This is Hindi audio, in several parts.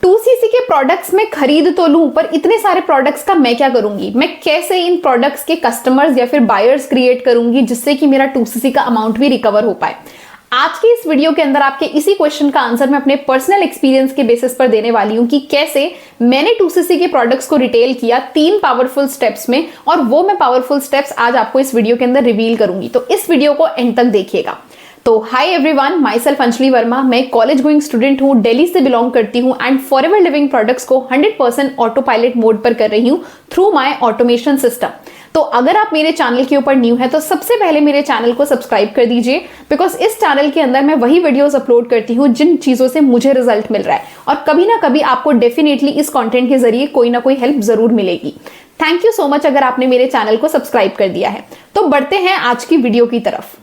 2cc के प्रोडक्ट्स में खरीद तो लूं, पर इतने सारे प्रोडक्ट्स का मैं क्या करूंगी? मैं कैसे इन प्रोडक्ट्स के कस्टमर्स या फिर बायर्स क्रिएट करूंगी जिससे कि मेरा 2cc का अमाउंट भी रिकवर हो पाए? आज के इस वीडियो के अंदर आपके इसी क्वेश्चन का आंसर मैं अपने पर्सनल एक्सपीरियंस के बेसिस पर देने वाली हूं कि कैसे मैंने 2cc के प्रोडक्ट्स को रिटेल किया 3 पावरफुल स्टेप्स में, और वो मैं पावरफुल स्टेप्स आज आपको इस वीडियो के अंदर रिवील करूंगी। तो इस वीडियो को एंड तक देखिएगा। तो hi everyone, my self Anjali Verma. मैं कॉलेज गोइंग स्टूडेंट हूँ, दिल्ली से बिलोंग करती हूँ एंड फॉरएवर लिविंग प्रोडक्ट्स को 100% ऑटो पायलट मोड पर कर रही हूँ थ्रू माय ऑटोमेशन सिस्टम। तो अगर आप मेरे चैनल के ऊपर न्यू है तो सबसे पहले मेरे चैनल को सब्सक्राइब कर दीजिए, बिकॉज इस चैनल के अंदर मैं वही वीडियोस अपलोड करती हूँ जिन चीजों से मुझे रिजल्ट मिल रहा है, और कभी ना कभी आपको डेफिनेटली इस कंटेंट के जरिए कोई ना कोई हेल्प जरूर मिलेगी। थैंक यू सो मच अगर आपने मेरे चैनल को सब्सक्राइब कर दिया है। तो बढ़ते हैं आज की वीडियो की तरफ।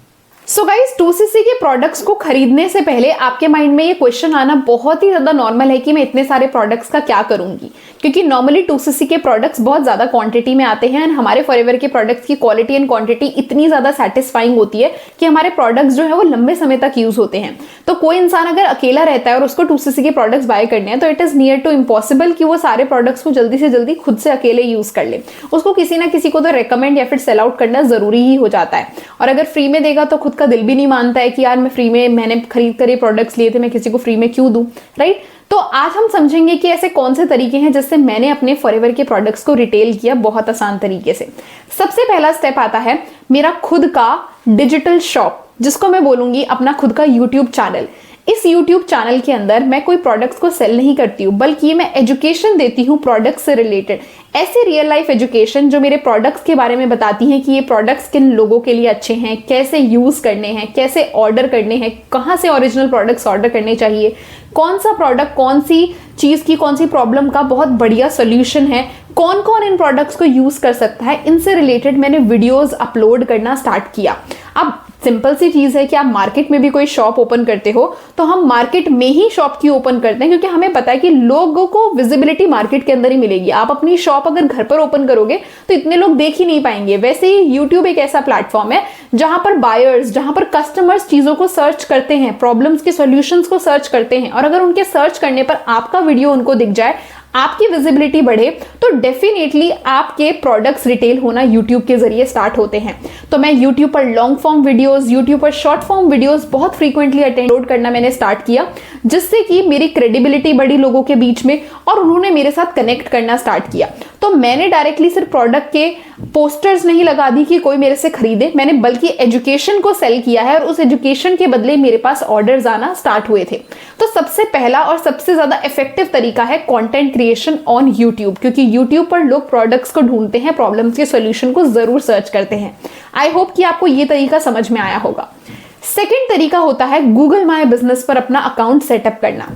सो गाइस, 2cc के प्रोडक्ट्स को खरीदने से पहले आपके माइंड में ये क्वेश्चन आना बहुत ही ज्यादा नॉर्मल है कि मैं इतने सारे प्रोडक्ट्स का क्या करूंगी, क्योंकि नॉर्मली 2cc के प्रोडक्ट्स बहुत ज्यादा क्वांटिटी में आते हैं एंड हमारे फॉरएवर के प्रोडक्ट्स की क्वालिटी एंड क्वांटिटी इतनी ज्यादा सेटिस्फाइंग होती है कि हमारे प्रोडक्ट्स जो है वो लंबे समय तक यूज होते हैं। तो कोई इंसान अगर अकेला रहता है और उसको 2cc के प्रोडक्ट्स बाय करने हैं तो it is near to impossible कि वो सारे प्रोडक्ट्स को जल्दी से जल्दी खुद से अकेले यूज कर ले। उसको किसी ना किसी को तो रेकमेंड या फिर सेल आउट करना जरूरी ही हो जाता है, और अगर फ्री में देगा तो खुद का दिल भी नहीं मानता है कि यार मैं फ्री में, मैंने खरीद कर ये प्रोडक्ट्स लिए थे, मैं किसी को फ्री में क्यों दूं, राइट? तो आज हम समझेंगे कि ऐसे कौन से तरीके हैं जिससे मैंने अपने फॉरएवर के प्रोडक्ट्स को रिटेल किया बहुत आसान तरीके से। सबसे पहला स्टेप आता है मेरा खुद का डिजिटल शॉप, जिसको मैं बोलूंगी अपना खुद का यूट्यूब चैनल। इस YouTube चैनल के अंदर मैं कोई प्रोडक्ट्स को सेल नहीं करती हूँ, बल्कि मैं एजुकेशन देती हूँ प्रोडक्ट्स से रिलेटेड, ऐसे रियल लाइफ एजुकेशन जो मेरे प्रोडक्ट्स के बारे में बताती हैं कि ये प्रोडक्ट्स किन लोगों के लिए अच्छे हैं, कैसे यूज करने हैं, कैसे ऑर्डर करने हैं, कहाँ से ओरिजिनल प्रोडक्ट्स ऑर्डर करने चाहिए, कौन सा प्रोडक्ट कौन सी चीज की कौन सी प्रॉब्लम का बहुत बढ़िया सोल्यूशन है, कौन कौन इन प्रोडक्ट्स को यूज कर सकता है। इनसे रिलेटेड मैंने वीडियोस अपलोड करना स्टार्ट किया। अब सिंपल सी चीज है कि आप मार्केट में भी कोई शॉप ओपन करते हो तो हम मार्केट में ही शॉप क्यों ओपन करते हैं, क्योंकि हमें पता है कि लोगों को विजिबिलिटी मार्केट के अंदर ही मिलेगी। आप अपनी शॉप अगर घर पर ओपन करोगे तो इतने लोग देख ही नहीं पाएंगे। वैसे ही यूट्यूब एक ऐसा प्लेटफॉर्म है जहां पर बायर्स, जहां पर कस्टमर्स चीजों को सर्च करते हैं, प्रॉब्लम्स के सॉल्यूशंस को सर्च करते हैं, और अगर उनके सर्च करने पर आपका वीडियो उनको दिख जाए, आपकी विजिबिलिटी बढ़े, तो डेफिनेटली आपके प्रोडक्ट्स रिटेल होना यूट्यूब के जरिए स्टार्ट होते हैं। तो मैं यूट्यूब पर लॉन्ग फॉर्म वीडियोस, यूट्यूब पर शॉर्ट फॉर्म वीडियोस बहुत फ्रीक्वेंटली अपलोड करना मैंने स्टार्ट किया, जिससे कि मेरी क्रेडिबिलिटी बढ़ी लोगों के बीच में और उन्होंने मेरे साथ कनेक्ट करना स्टार्ट किया। तो मैंने डायरेक्टली सिर्फ प्रोडक्ट के पोस्टर्स नहीं लगा दी कि कोई मेरे से खरीदे, मैंने बल्कि एजुकेशन को सेल किया है, और उस एजुकेशन के बदले मेरे पास ऑर्डर्स आना स्टार्ट हुए थे। तो सबसे पहला और सबसे ज्यादा इफेक्टिव तरीका है कंटेंट क्रिएशन ऑन यूट्यूब, क्योंकि यूट्यूब पर लोग प्रोडक्ट्स को ढूंढते हैं, प्रॉब्लम्स के सॉल्यूशन को जरूर सर्च करते हैं। आई होप कि आपको ये तरीका समझ में आया होगा। सेकेंड तरीका होता है गूगल माय बिजनेस पर अपना अकाउंट सेटअप करना।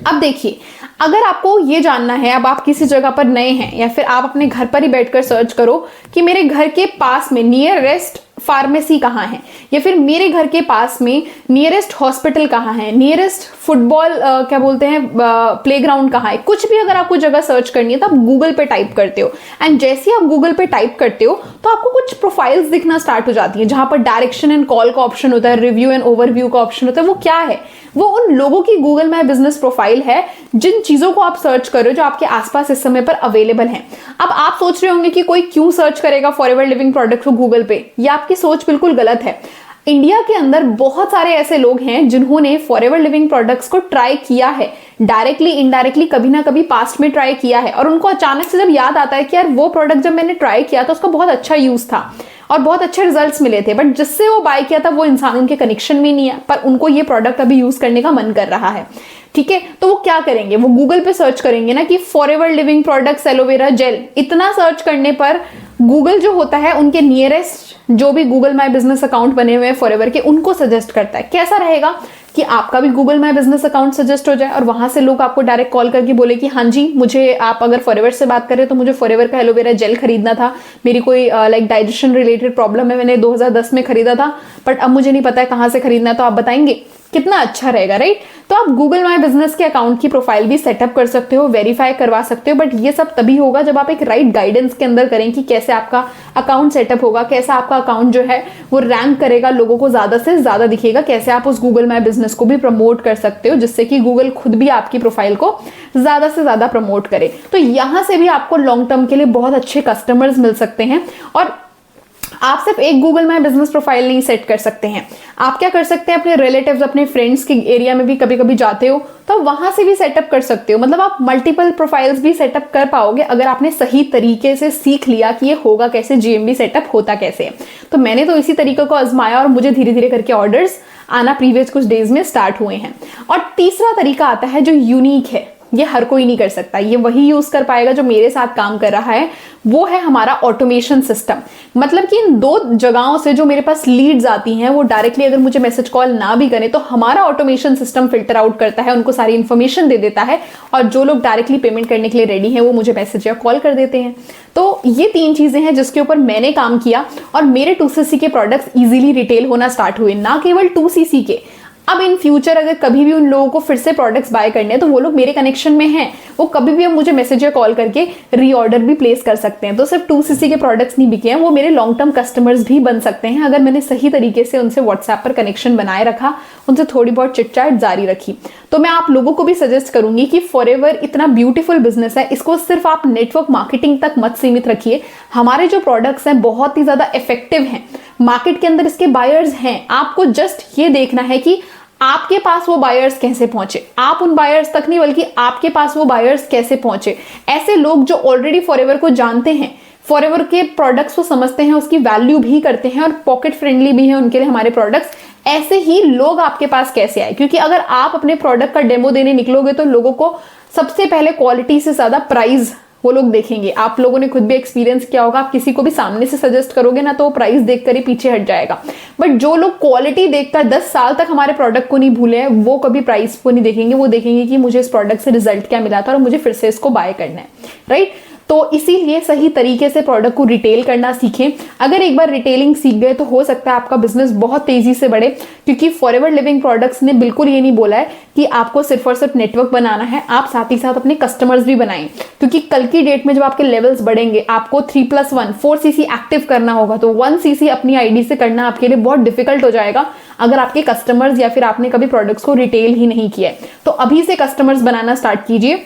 अब देखिए, अगर आपको ये जानना है, अब आप किसी जगह पर नए हैं या फिर आप अपने घर पर ही बैठकर सर्च करो कि मेरे घर के पास में नियरेस्ट फार्मेसी कहाँ है, या फिर मेरे घर के पास में नियरेस्ट हॉस्पिटल कहाँ है, नियरेस्ट फुटबॉल क्या बोलते हैं प्लेग्राउंड कहाँ है, कुछ भी अगर आपको जगह सर्च करनी है तो आप गूगल पे टाइप करते हो, एंड जैसे ही आप गूगल पे टाइप करते हो तो आपको कुछ प्रोफाइल्स दिखना स्टार्ट हो जाती है, जहां पर डायरेक्शन एंड कॉल का ऑप्शन होता है, रिव्यू एंड ओवरव्यू का ऑप्शन होता है। वो क्या है? वो उन लोगों की गूगल माय बिजनेस प्रोफाइल है जिन चीजों को आप सर्च कर रहे हो, जो आपके आसपास इस समय पर अवेलेबल हैं। अब आप सोच रहे होंगे कि कोई क्यों सर्च करेगा फॉरएवर लिविंग प्रोडक्ट को गूगल पे, या आपकी सोच बिल्कुल गलत है। इंडिया के अंदर बहुत सारे ऐसे लोग हैं जिन्होंने फॉरएवर लिविंग प्रोडक्ट्स को ट्राई किया है, डायरेक्टली इनडायरेक्टली कभी ना कभी पास्ट में ट्राई किया है, और उनको अचानक से जब याद आता है कि यार वो प्रोडक्ट जब मैंने ट्राई किया था उसका बहुत अच्छा यूज था और बहुत अच्छे रिजल्ट्स मिले थे, बट जिससे वो बाय किया था वो इंसान उनके कनेक्शन में नहीं है, पर उनको ये प्रोडक्ट अभी यूज करने का मन कर रहा है। ठीक है, तो वो क्या करेंगे? वो गूगल पे सर्च करेंगे ना कि forever living products aloe vera gel. इतना सर्च करने पर गूगल जो होता है उनके नियरेस्ट जो भी गूगल माय बिजनेस अकाउंट बने हुए हैं फॉरएवर के, उनको सजेस्ट करता है। कैसा रहेगा कि आपका भी Google my business account suggest हो जाए और वहां से लोग आपको डायरेक्ट कॉल करके बोले कि हाँ जी, मुझे आप अगर फॉरएवर से बात करें तो मुझे फॉरएवर का एलोवेरा जेल खरीदना था, मेरी कोई लाइक डाइजेशन रिलेटेड प्रॉब्लम है, मैंने 2010 में खरीदा था, बट अब मुझे नहीं पता है कहाँ से खरीदना है, तो आप बताएंगे। कितना अच्छा रहेगा, राइट। तो आप गूगल माई बिजनेस के अकाउंट की प्रोफाइल भी सेटअप कर सकते हो, वेरीफाई करवा सकते हो, बट ये सब तभी होगा जब आप एक राइट गाइडेंस के अंदर करें कि कैसे आपका अकाउंट सेटअप होगा, कैसे आपका अकाउंट जो है वो रैंक करेगा, लोगों को ज्यादा से ज्यादा दिखेगा, कैसे आप उस गूगल माई बिजनेस को भी प्रमोट कर सकते हो जिससे कि गूगल खुद भी आपकी प्रोफाइल को ज्यादा से ज्यादा प्रमोट करे। तो यहां से भी आपको लॉन्ग टर्म के लिए बहुत अच्छे कस्टमर्स मिल सकते हैं। और आप सिर्फ एक गूगल माई बिजनेस प्रोफाइल नहीं सेट कर सकते हैं, आप क्या कर सकते हैं, अपने रिलेटिव्स, अपने फ्रेंड्स के एरिया में भी कभी कभी जाते हो तो वहां से भी सेटअप कर सकते हो। मतलब आप मल्टीपल प्रोफाइल्स भी सेटअप कर पाओगे अगर आपने सही तरीके से सीख लिया कि ये होगा कैसे, जीएमबी सेटअप होता कैसे है। तो मैंने तो इसी तरीके को आजमाया और मुझे धीरे धीरे करके ऑर्डर्स आना प्रीवियस कुछ डेज में स्टार्ट हुए हैं। और तीसरा तरीका आता है जो यूनिक है, ये हर कोई नहीं कर सकता, ये वही यूज कर पाएगा जो मेरे साथ काम कर रहा है, वो है हमारा ऑटोमेशन सिस्टम। मतलब कि इन दो जगहों से जो मेरे पास लीड्स आती हैं वो डायरेक्टली अगर मुझे मैसेज कॉल ना भी करें तो हमारा ऑटोमेशन सिस्टम फिल्टर आउट करता है, उनको सारी इंफॉर्मेशन दे देता है, और जो लोग डायरेक्टली पेमेंट करने के लिए रेडी हैं वो मुझे मैसेज या कॉल कर देते हैं। तो ये 3 चीजें हैं जिसके ऊपर मैंने काम किया और मेरे 2cc के प्रोडक्ट्स इजीली रिटेल होना स्टार्ट हुए, ना केवल 2cc के। अब इन फ्यूचर अगर कभी भी उन लोगों को फिर से प्रोडक्ट्स बाय करने हैं तो वो लोग मेरे कनेक्शन में हैं, वो कभी भी अब मुझे मैसेज या कॉल करके रीऑर्डर भी प्लेस कर सकते हैं। तो सिर्फ 2cc के प्रोडक्ट्स नहीं बिके हैं, वो मेरे लॉन्ग टर्म कस्टमर्स भी बन सकते हैं अगर मैंने सही तरीके से उनसे व्हाट्सएप पर कनेक्शन बनाए रखा, उनसे थोड़ी बहुत चिटचैट जारी रखी। तो मैं आप लोगों को भी सजेस्ट करूंगी कि फॉरएवर इतना ब्यूटीफुल बिजनेस है, इसको सिर्फ आप नेटवर्क मार्केटिंग तक मत सीमित रखिए। हमारे जो प्रोडक्ट्स हैं बहुत ही ज्यादा इफेक्टिव हैं, मार्केट के अंदर इसके बायर्स हैं, आपको जस्ट ये देखना है कि आपके पास वो बायर्स कैसे पहुंचे। आप उन बायर्स तक नहीं बल्कि आपके पास वो बायर्स कैसे पहुंचे। ऐसे लोग जो ऑलरेडी फॉरएवर को जानते हैं, फॉरएवर के प्रोडक्ट्स को समझते हैं, उसकी वैल्यू भी करते हैं और पॉकेट फ्रेंडली भी है उनके लिए हमारे प्रोडक्ट्स, ऐसे ही लोग आपके पास कैसे आए। क्योंकि अगर आप अपने प्रोडक्ट का डेमो देने निकलोगे तो लोगों को सबसे पहले क्वालिटी से ज्यादा प्राइस वो लोग देखेंगे। आप लोगों ने खुद भी एक्सपीरियंस किया होगा, आप किसी को भी सामने से सजेस्ट करोगे ना तो वो प्राइस देखकर ही पीछे हट जाएगा, बट जो लोग क्वालिटी देखकर 10 साल तक हमारे प्रोडक्ट को नहीं भूले हैं वो कभी प्राइस को नहीं देखेंगे, वो देखेंगे कि मुझे इस प्रोडक्ट से रिजल्ट क्या मिला था और मुझे फिर से इसको बाय करना है, राइट। तो इसीलिए सही तरीके से प्रोडक्ट को रिटेल करना सीखें। अगर एक बार रिटेलिंग सीख गए तो हो सकता है आपका बिजनेस बहुत तेजी से बढ़े, क्योंकि फॉरएवर लिविंग प्रोडक्ट्स ने बिल्कुल ये नहीं बोला है कि आपको सिर्फ और सिर्फ नेटवर्क बनाना है, आप साथ ही साथ अपने कस्टमर्स भी बनाएं। क्योंकि कल की डेट में जब आपके लेवल्स बढ़ेंगे, आपको 3+1 4cc एक्टिव करना होगा, तो 1cc अपनी आईडी से करना आपके लिए बहुत डिफिकल्ट हो जाएगा अगर आपके कस्टमर्स या फिर आपने कभी प्रोडक्ट्स को रिटेल ही नहीं किया है। तो अभी से कस्टमर्स बनाना स्टार्ट कीजिए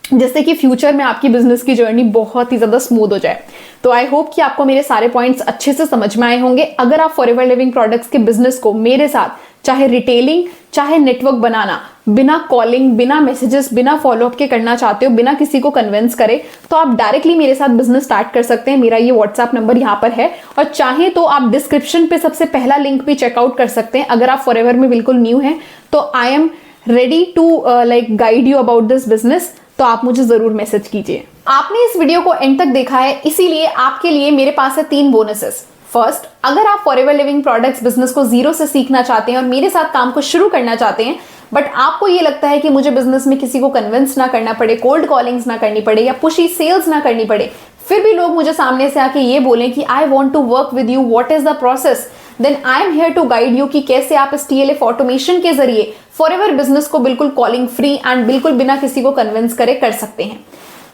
जिससे कि फ्यूचर में आपकी बिजनेस की जर्नी बहुत ही ज्यादा स्मूथ हो जाए। तो आई होप कि आपको मेरे सारे पॉइंट्स अच्छे से समझ में आए होंगे। अगर आप फॉरएवर लिविंग प्रोडक्ट्स के बिजनेस को मेरे साथ, चाहे रिटेलिंग चाहे नेटवर्क बनाना, बिना कॉलिंग, बिना मैसेजेस, बिना फॉलोअप के करना चाहते हो, बिना किसी को कन्विंस करे, तो आप डायरेक्टली मेरे साथ बिजनेस स्टार्ट कर सकते हैं। मेरा ये व्हाट्सएप नंबर यहाँ पर है और चाहे तो आप डिस्क्रिप्शन पे सबसे पहला लिंक भी चेकआउट कर सकते हैं। अगर आप फॉरएवर में बिल्कुल न्यू हैं तो I am ready to guide you about this business, तो आप मुझे जरूर मैसेज कीजिए। आपने इस वीडियो को एंड तक देखा है, इसीलिए आपके लिए मेरे पास है 3 बोनसेस। फर्स्ट, अगर आप फॉरएवर लिविंग प्रोडक्ट्स बिजनेस को जीरो से सीखना चाहते हैं और मेरे साथ काम को शुरू करना चाहते हैं, बट आपको ये लगता है कि मुझे बिजनेस में किसी को कन्विंस ना करना पड़े, कोल्ड कॉलिंग्स ना करनी पड़े या पुशी सेल्स ना करनी पड़े, फिर भी लोग मुझे सामने से आके ये बोलें कि I want to work with you, what is the process, then I am here to guide you कि कैसे आप इस TLF ऑटोमेशन के जरिए फॉरएवर बिजनेस को बिल्कुल कॉलिंग फ्री एंड बिल्कुल बिना किसी को कन्विंस करे कर सकते हैं।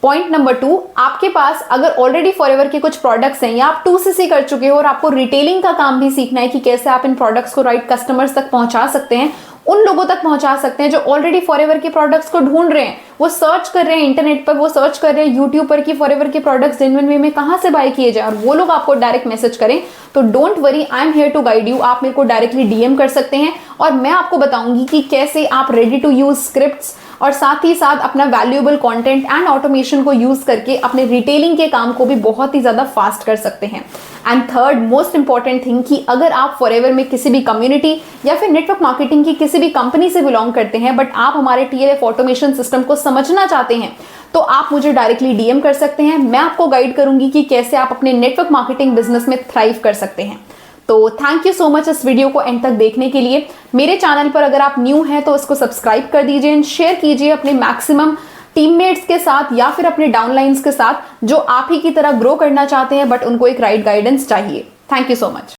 पॉइंट नंबर 2, आपके पास अगर ऑलरेडी फॉरएवर के कुछ प्रोडक्ट्स हैं या आप 2cc कर चुके हो और आपको रिटेलिंग का काम भी सीखना है कि कैसे आप इन प्रोडक्ट्स को राइट कस्टमर्स तक पहुंचा सकते हैं, उन लोगों तक पहुंचा सकते हैं जो ऑलरेडी फॉरएवर के प्रोडक्ट्स को ढूंढ रहे हैं, वो सर्च कर रहे हैं इंटरनेट पर, वो सर्च कर रहे हैं यूट्यूब पर कि फॉरएवर के प्रोडक्ट्स जेन्युइन वे में कहां से बाय किए जाए, और वो लोग आपको डायरेक्ट मैसेज करें, तो don't worry, I am here to guide you. आप मेरे को डायरेक्टली DM कर सकते हैं और मैं आपको बताऊंगी कि कैसे आप रेडी टू यूज स्क्रिप्ट्स और साथ ही साथ अपना वैल्यूएबल कंटेंट एंड ऑटोमेशन को यूज करके अपने रिटेलिंग के काम को भी बहुत ही ज्यादा फास्ट कर सकते हैं। And third most important thing कि अगर आप फॉरएवर में किसी भी कम्युनिटी या फिर नेटवर्क मार्केटिंग की किसी भी कंपनी से बिलोंग करते हैं बट आप हमारे TLF ऑटोमेशन सिस्टम को समझना चाहते हैं, तो आप मुझे डायरेक्टली DM कर सकते हैं। मैं आपको गाइड करूंगी कि कैसे आप अपने नेटवर्क मार्केटिंग बिजनेस में थ्राइव कर सकते हैं। तो थैंक यू सो मच इस वीडियो को एंड तक देखने के लिए। मेरे चैनल पर अगर आप न्यू हैं तो इसको सब्सक्राइब कर दीजिए एंड शेयर कीजिए अपने मैक्सिमम टीममेट्स के साथ या फिर अपने डाउनलाइंस के साथ जो आप ही की तरह ग्रो करना चाहते हैं बट उनको एक राइट गाइडेंस चाहिए। Thank you so much.